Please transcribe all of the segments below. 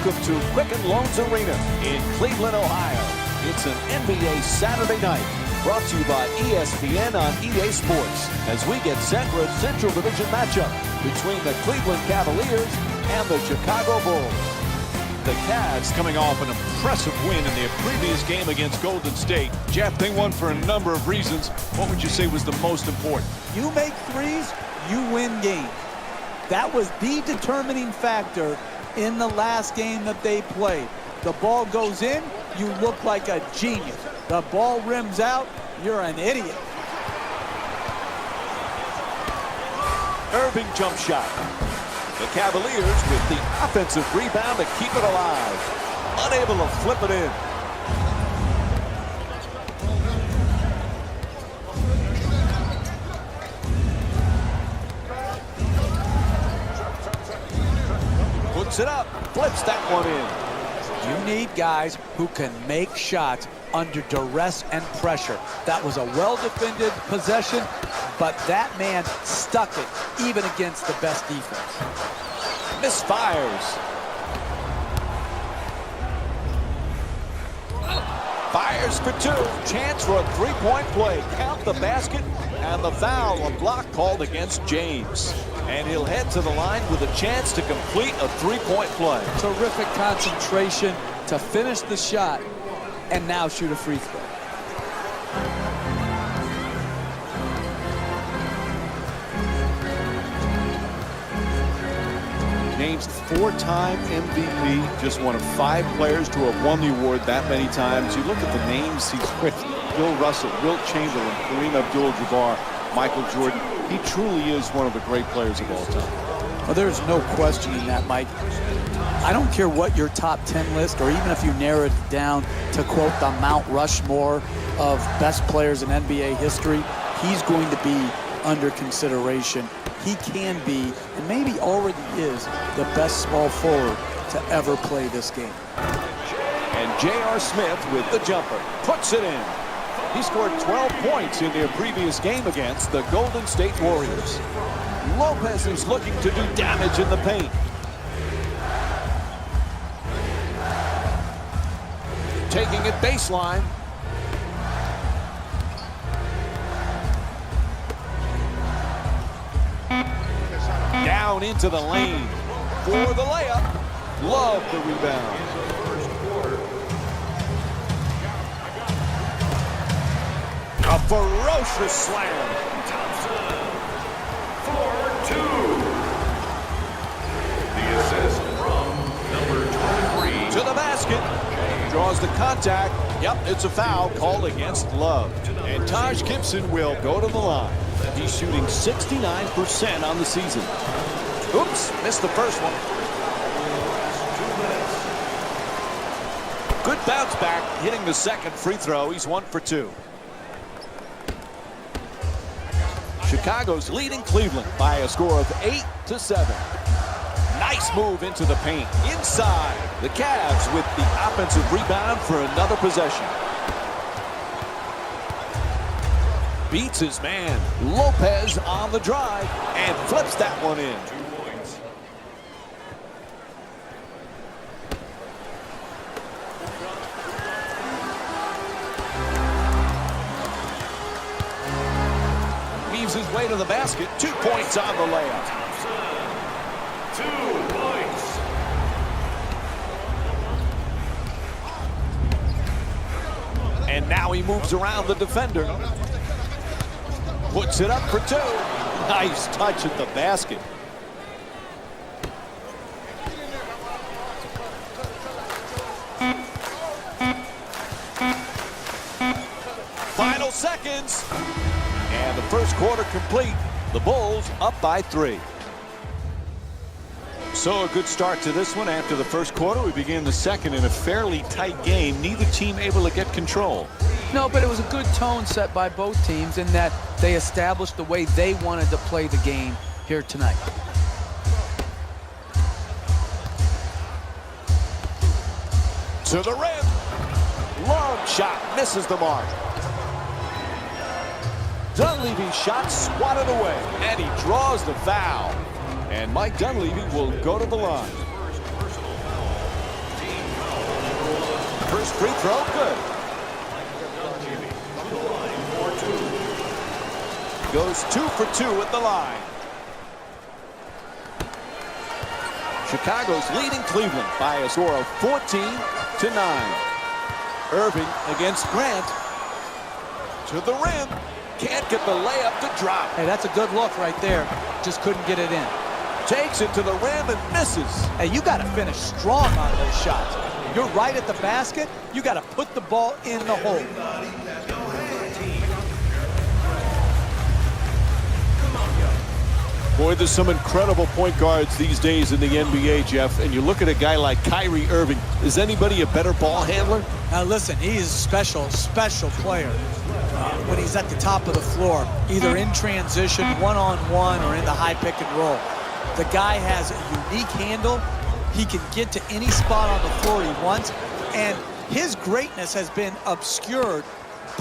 Welcome to Quicken Loans Arena in Cleveland, Ohio. It's an NBA Saturday night brought to you by ESPN on EA Sports as we get set for a Central Division matchup between the Cleveland Cavaliers and the Chicago Bulls. The Cavs coming off an impressive win in their previous game against Golden State. Jeff, they won for a number of reasons. What would you say was the most important? You make threes, you win games. That was the determining factor in the last game that they played. The ball goes in, you look like a genius. The ball rims out, you're an idiot. Irving jump shot. The Cavaliers with the offensive rebound to keep it alive. Unable to flip it in. Puts it up, flips that one in. You need guys who can make shots under duress and pressure. That was a well-defended possession, but that man stuck it even against the best defense. Misfires. Fires for two. Chance for a three-point play. Count the basket and the foul. A block called against James. And he'll head to the line with a chance to complete a three-point play. Terrific concentration to finish the shot and now shoot a free throw. James, four-time MVP, just one of 5 players to have won the award that many times. You look at the names he's with: Bill Russell, Wilt Chamberlain, Kareem Abdul-Jabbar, Michael Jordan. He truly is one of the great players of all time. Well, there's no questioning that, Mike. I don't care what your top 10 list, or even if you narrowed it down to quote the Mount Rushmore of best players in NBA history, he's going to be under consideration. He can be, and maybe already is, the best small forward to ever play this game. And J.R. Smith with the jumper. Puts it in. He scored 12 points in their previous game against the Golden State Warriors. Lopez is looking to do damage in the paint. Taking it baseline. Down into the lane for the layup. Love the rebound. A ferocious slam. For 2. The assist from number 23. To the basket. Draws the contact. Yep, it's a foul called against Love. And Taj Gibson will go to the line. He's shooting 69% on the season. Oops, missed the first one. Good bounce back, hitting the second free throw. He's 1 for 2. Chicago's leading Cleveland by a score of 8-7. Nice move into the paint. Inside, the Cavs with the offensive rebound for another possession. Beats his man. Lopez on the drive and flips that one in. 2 points. Weaves his way to the basket. 2 points on the layup. 2 points. And now he moves around the defender. Puts it up for 2. Nice touch at the basket. Final seconds. And the first quarter complete. The Bulls up by 3. So a good start to this one. After the first quarter, we begin the second in a fairly tight game. Neither team able to get control. No, but it was a good tone set by both teams in that they established the way they wanted to play the game here tonight. To the rim. Long shot. Misses the mark. Dunleavy's shot swatted away. And he draws the foul. And Mike Dunleavy will go to the line. First free throw, good. Goes 2 for 2 at the line. Chicago's leading Cleveland by a score of 14-9. Irving against Grant. To the rim. Can't get the layup to drop. Hey, that's a good look right there. Just couldn't get it in. Takes it to the rim and misses. Hey, you got to finish strong on those shots. You're right at the basket. You got to put the ball in the hole. Boy, there's some incredible point guards these days in the NBA, Jeff. And you look at a guy like Kyrie Irving. Is anybody a better ball handler? Now listen, he's a special player. When he's at the top of the floor, either in transition, one-on-one, or in the high pick and roll. The guy has a unique handle. He can get to any spot on the floor he wants. And his greatness has been obscured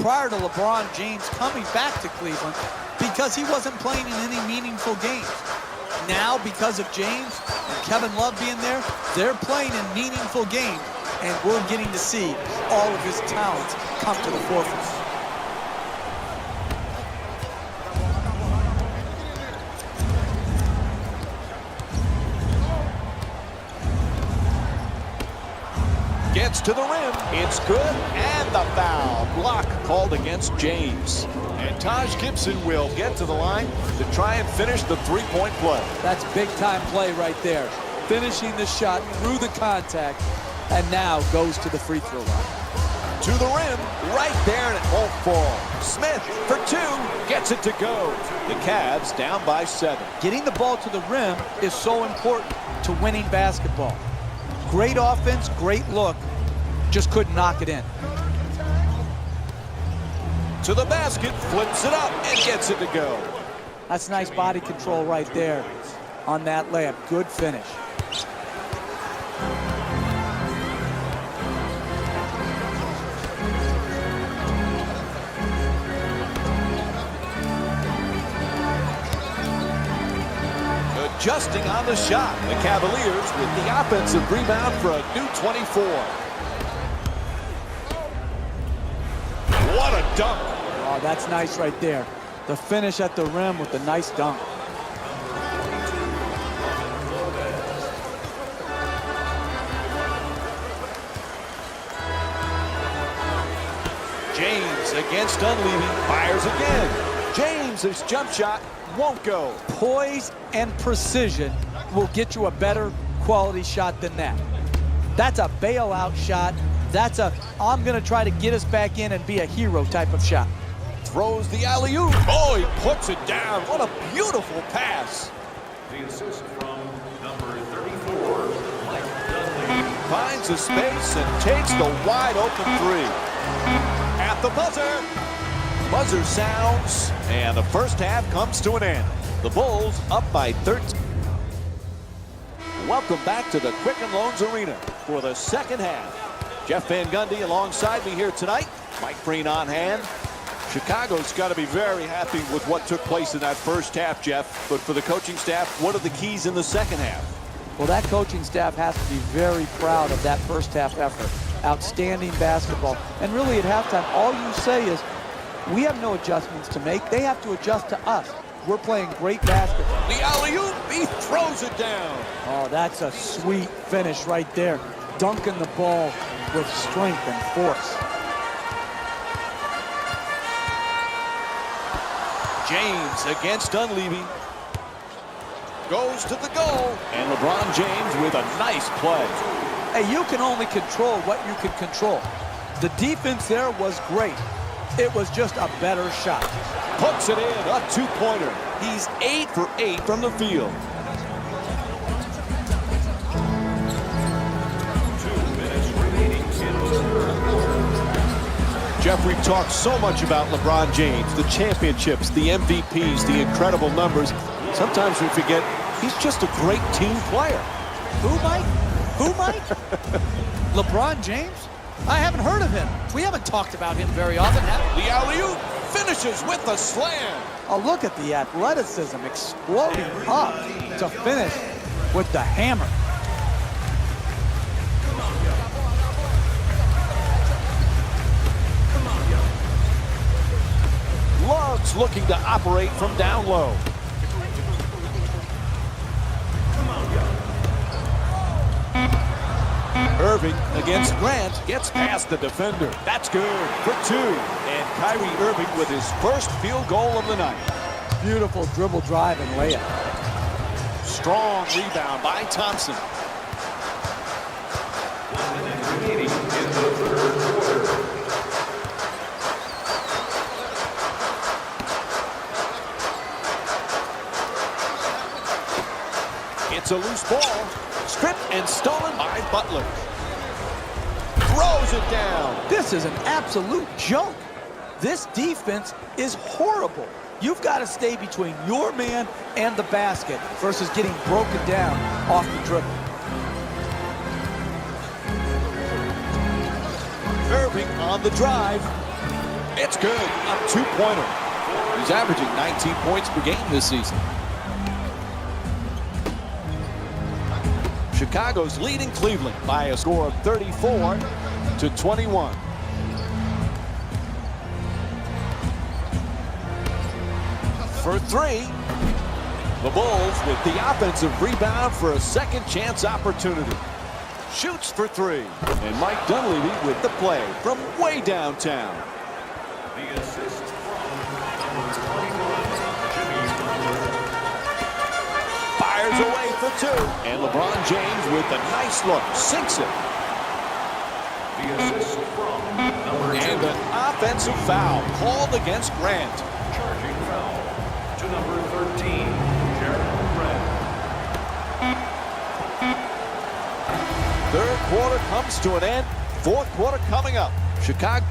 prior to LeBron James coming back to Cleveland because he wasn't playing in any meaningful games. Now, because of James and Kevin Love being there, they're playing in meaningful games, and we're getting to see all of his talents come to the forefront. Gets to the rim. It's good. And the foul. Block called against James. And Taj Gibson will get to the line to try and finish the three-point play. That's big-time play right there. Finishing the shot through the contact, and now goes to the free throw line. To the rim. Right there, and it won't fall. Smith for 2. Gets it to go. The Cavs down by 7. Getting the ball to the rim is so important to winning basketball. Great offense, great look. Just couldn't knock it in. To the basket, flips it up, and gets it to go. That's nice body control right there on that layup. Good finish. Adjusting on the shot. The Cavaliers with the offensive rebound for a new 24. What a dunk. Oh, that's nice right there. The finish at the rim with the nice dunk. James against Dunleavy. Fires again. James' jump shot won't go. Poise and precision will get you a better quality shot than that. That's a bailout shot. That's a, I'm going to try to get us back in and be a hero type of shot. Throws the alley-oop. Oh, he puts it down. What a beautiful pass. The assist from number 34, Mike Dunleavy. Finds a space and takes the wide open 3. At the buzzer. Buzzer sounds, and the first half comes to an end. The Bulls up by 13. Welcome back to the Quicken Loans Arena for the second half. Jeff Van Gundy alongside me here tonight. Mike Breen on hand. Chicago's got to be very happy with what took place in that first half, Jeff. But for the coaching staff, what are the keys in the second half? Well, that coaching staff has to be very proud of that first half effort. Outstanding basketball. And really at halftime, all you say is, we have no adjustments to make. They have to adjust to us. We're playing great basketball. The alley-oop, he throws it down. Oh, that's a sweet finish right there. Dunking the ball with strength and force. James against Dunleavy. Goes to the goal. And LeBron James with a nice play. Hey, you can only control what you can control. The defense there was great. It was just a better shot. Puts it in, a two-pointer. He's 8 for 8 from the field. 2 minutes remaining in the third quarter. Jeff, we've talked so much about LeBron James, the championships, the MVPs, the incredible numbers. Sometimes we forget he's just a great team player. Who, Mike? Who, Mike? LeBron James? I haven't heard of him. We haven't talked about him very often, have we? The alley-oop finishes with a slam. Oh, look at the athleticism exploding up to finish with the hammer. Jones looking to operate from down low. Irving against Grant gets past the defender. That's good for 2. And Kyrie Irving with his first field goal of the night. Beautiful dribble drive and layup. Strong rebound by Thompson. Remaining in the third quarter. It's a loose ball. Stripped and stolen by Butler. Throws it down. This is an absolute joke. This defense is horrible. You've got to stay between your man and the basket versus getting broken down off the dribble. Irving on the drive. It's good. A 2-pointer. He's averaging 19 points per game this season. Chicago's leading Cleveland by a score of 34-21. For 3. The Bulls with the offensive rebound for a second chance opportunity. Shoots for 3. And Mike Dunleavy with the play from way downtown. The assist from number 21, Jimmy Butler. Fires away for 2. And LeBron James with a nice look. Sinks it. The assist from number 2. And an offensive foul called against Grant. Charging foul to number 13, Jeremy Grant. Third quarter comes to an end. Fourth quarter coming up. Chicago.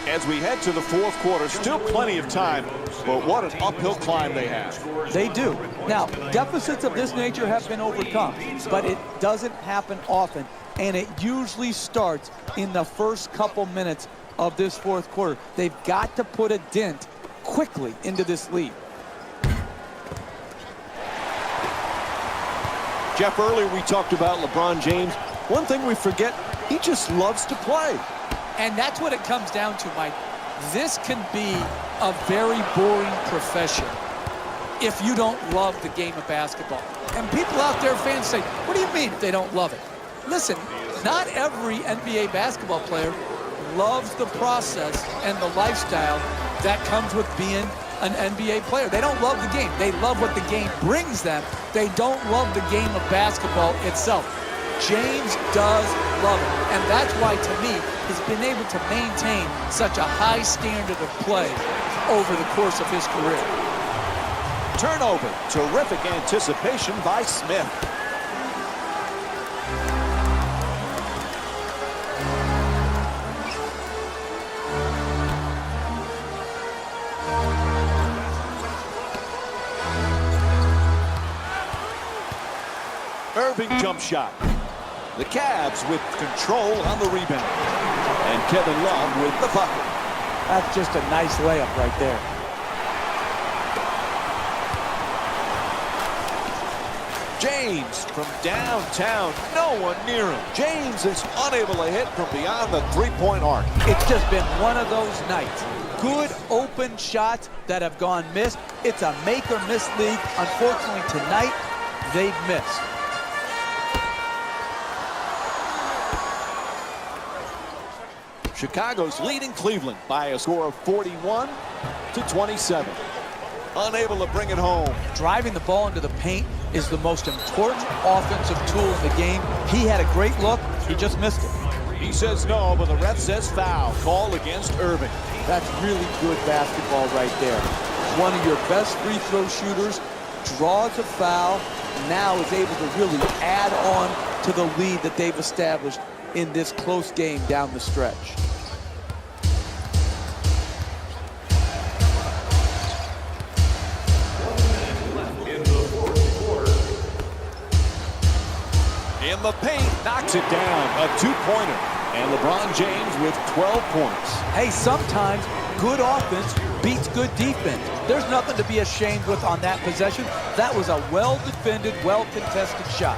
As we head to the fourth quarter, still plenty of time, but what an uphill climb they have. They do. Now, deficits of this nature have been overcome, but it doesn't happen often, and it usually starts in the first couple minutes of this fourth quarter. They've got to put a dent quickly into this lead. Jeff, earlier we talked about LeBron James. One thing we forget, he just loves to play. And that's what it comes down to, Mike. This can be a very boring profession if you don't love the game of basketball. And people out there, fans, say, what do you mean they don't love it? Listen, not every NBA basketball player loves the process and the lifestyle that comes with being an NBA player. They don't love the game. They love what the game brings them. They don't love the game of basketball itself. James does love it, and that's why, to me, he's been able to maintain such a high standard of play over the course of his career. Turnover. Terrific anticipation by Smith. Irving jump shot. The Cavs with control on the rebound. And Kevin Love with the bucket. That's just a nice layup right there. James from downtown. No one near him. James is unable to hit from beyond the three-point arc. It's just been one of those nights. Good open shots that have gone missed. It's a make or miss league. Unfortunately, tonight, they've missed. Chicago's leading Cleveland by a score of 41-27. Unable to bring it home. Driving the ball into the paint is the most important offensive tool in the game. He had a great look. He just missed it. He says no, but the ref says foul. Call against Irving. That's really good basketball right there. One of your best free throw shooters draws a foul, now is able to really add on to the lead that they've established in this close game down the stretch. In the paint, knocks it down. A two-pointer. And LeBron James with 12 points. Hey, sometimes good offense beats good defense. There's nothing to be ashamed with on that possession. That was a well-defended, well-contested shot.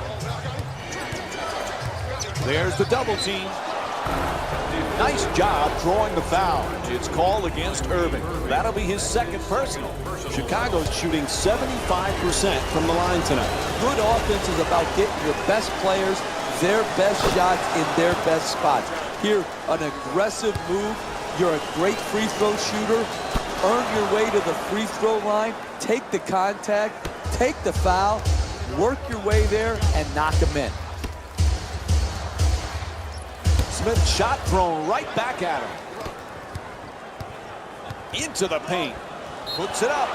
There's the double team. Nice job drawing the foul. It's called against Irving. That'll be his second personal. Chicago's shooting 75% from the line tonight. Good offense is about getting your best players their best shots in their best spots. Here, an aggressive move. You're a great free throw shooter. Earn your way to the free throw line. Take the contact. Take the foul. Work your way there and knock them in. Smith shot thrown right back at him. Into the paint. Puts it up.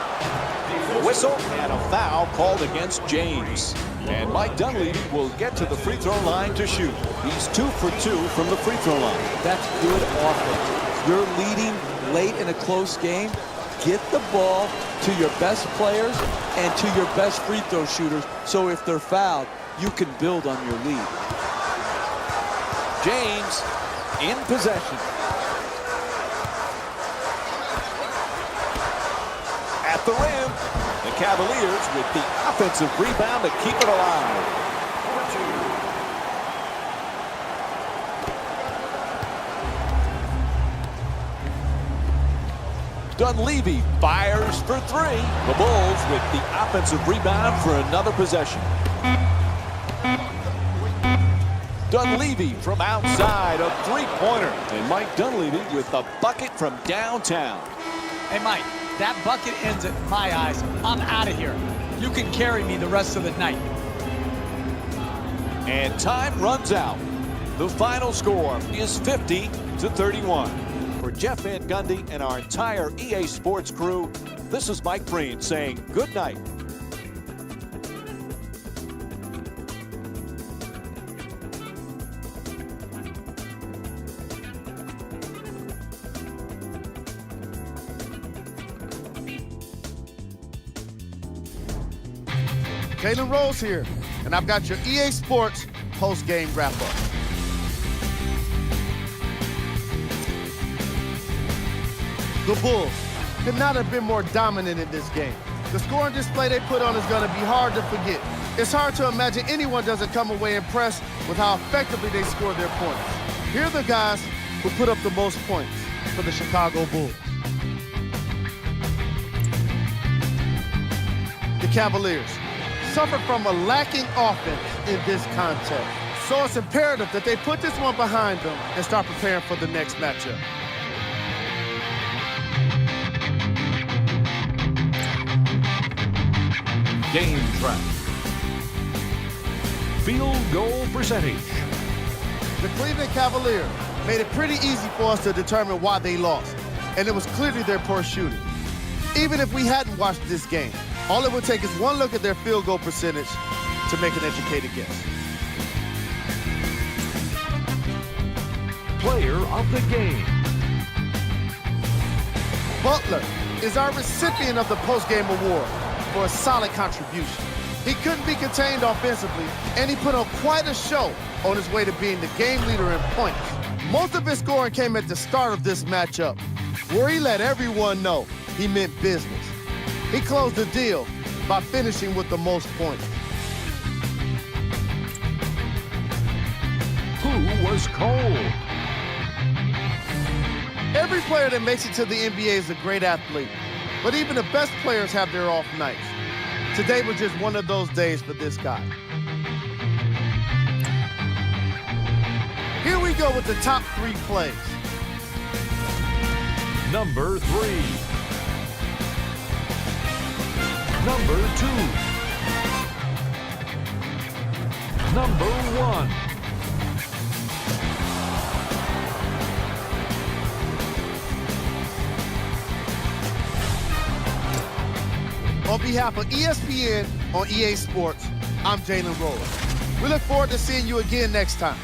Whistle and a foul called against James. And Mike Dunleavy will get to the free throw line to shoot. He's 2 for 2 from the free throw line. That's good offense. You're leading late in a close game. Get the ball to your best players and to your best free throw shooters, so if they're fouled, you can build on your lead. James in possession. At the rim, the Cavaliers with the offensive rebound to keep it alive. Dunleavy fires for 3. The Bulls with the offensive rebound for another possession. Dunleavy from outside, a three-pointer. And Mike Dunleavy with a bucket from downtown. Hey, Mike, that bucket ends it in my eyes. I'm out of here. You can carry me the rest of the night. And time runs out. The final score is 50-31. For Jeff Van Gundy and our entire EA Sports crew, this is Mike Breen saying good night. Jalen Rose here, and I've got your EA Sports post-game wrap-up. The Bulls could not have been more dominant in this game. The scoring display they put on is going to be hard to forget. It's hard to imagine anyone doesn't come away impressed with how effectively they score their points. Here are the guys who put up the most points for the Chicago Bulls. The Cavaliers suffered from a lacking offense in this contest. So it's imperative that they put this one behind them and start preparing for the next matchup. Game track. Field goal percentage. The Cleveland Cavaliers made it pretty easy for us to determine why they lost, and it was clearly their poor shooting. Even if we hadn't watched this game, all it would take is one look at their field goal percentage to make an educated guess. Player of the game. Butler is our recipient of the post-game award for a solid contribution. He couldn't be contained offensively, and he put on quite a show on his way to being the game leader in points. Most of his scoring came at the start of this matchup, where he let everyone know he meant business. He closed the deal by finishing with the most points. Who was cold? Every player that makes it to the NBA is a great athlete, but even the best players have their off nights. Today was just one of those days for this guy. Here we go with the top 3 plays. Number 3. Number 2. Number 1. On behalf of ESPN on EA Sports, I'm Jalen Rose. We look forward to seeing you again next time.